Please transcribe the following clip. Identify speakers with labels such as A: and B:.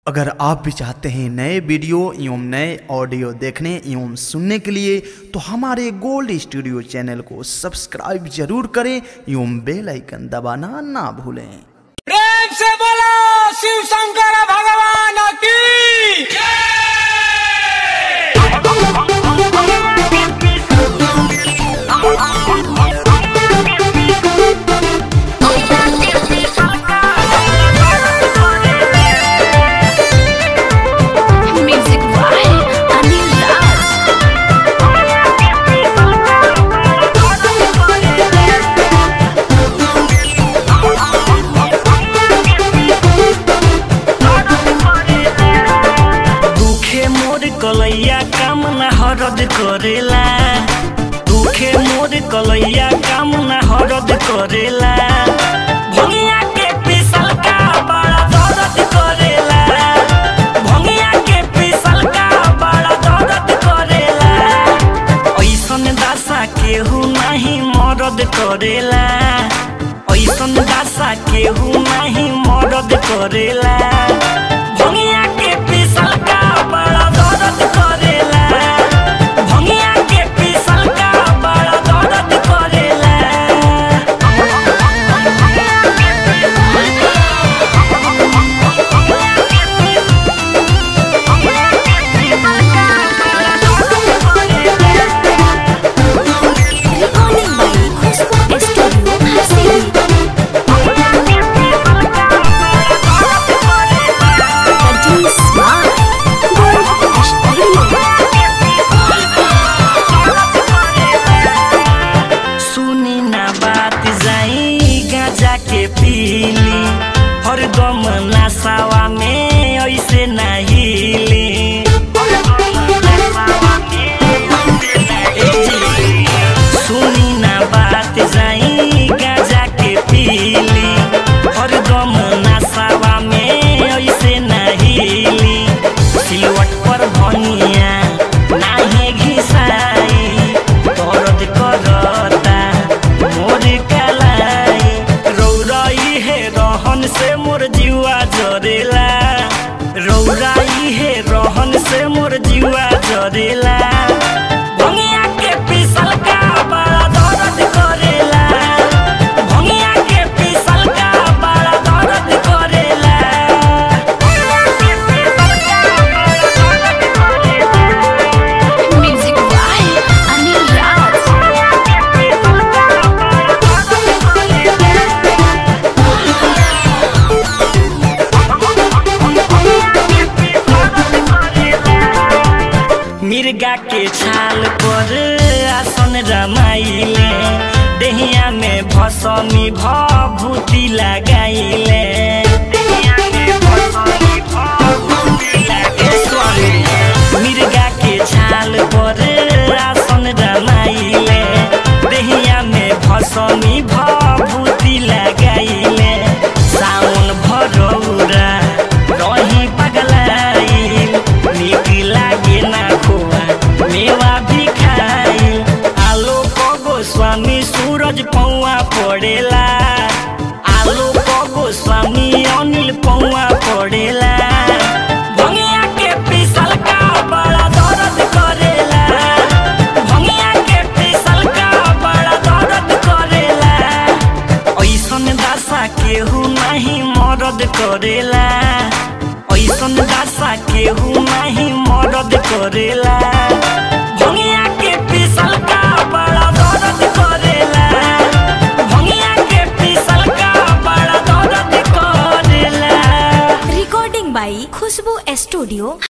A: अगर आप भी चाहते हैं नए वीडियो एवं नए ऑडियो देखने एवं सुनने के लिए तो हमारे गोल्ड स्टूडियो चैनल को सब्सक्राइब जरूर करें एवं बेल आइकन दबाना ना भूलें।
B: प्रेम से बोलो शिव शंकर भगवान की
C: कलैया काम ना हरद करेला, दुखे मोर कलैया काम ना हरद करेला। भंगिया के पिसल का बड़ा दर्द करेला, भंगिया के पिसल का बड़ा दर्द करेला। ऐसन दशा केहू नहीं मरद करेला, ऐसन दशा केहू नहीं मरद करेला। भंगिया के पिसल का बड़ा दर्द करेला, भंगिया के पिसल का बड़ा दर्द करेला। के पीली हरदम नशावा में ऐसे नहीली, सुनी ना बात जाई गाजा के पीली हरदम नशावा में ऐसे नहीली। सिलवट पर भनिया नाहे घिसाई दर्द करता मोर कलाई। रौराई है रहन से मोर जीवा जरेला, रौराई है रहन से मोर जीवा जरेला। भंगिया के पिसल का बड़ा दर्द करेला, भंगिया के पिसल का बड़ा दर्द करेला।
D: Music by Anil Raj.
C: मिर्गा के छाल पर आसन रमाइले, देहिया में भसमी भभूति लगाइले। मिर्गा के छाल पर आसन रमाइले, देहिया में भसमी भभूति लगाइले। सावन भरौरा रही पगलाइल, नीक लागे ना खोआ मेवा भी खाइल। आलोक गोस्वामी सूरज पौआ पड़ेला, आलोक गोस्वामी अनिल पौआ पड़ेला। भंगिया के पिसल का बड़ा दर्द करेला, भंगिया के पिसल का बड़ा दर्द करेला। ऐसन दशा केहू नहीं मरद करेला, ऐसन दशा केहू नहीं मरद करेला। भंगिया के पिसल का बड़ा दर्द करेला, भंगिया के पिसल का बड़ा दर्द करेला।
D: रिकॉर्डिंग बाई खुशबू स्टूडियो।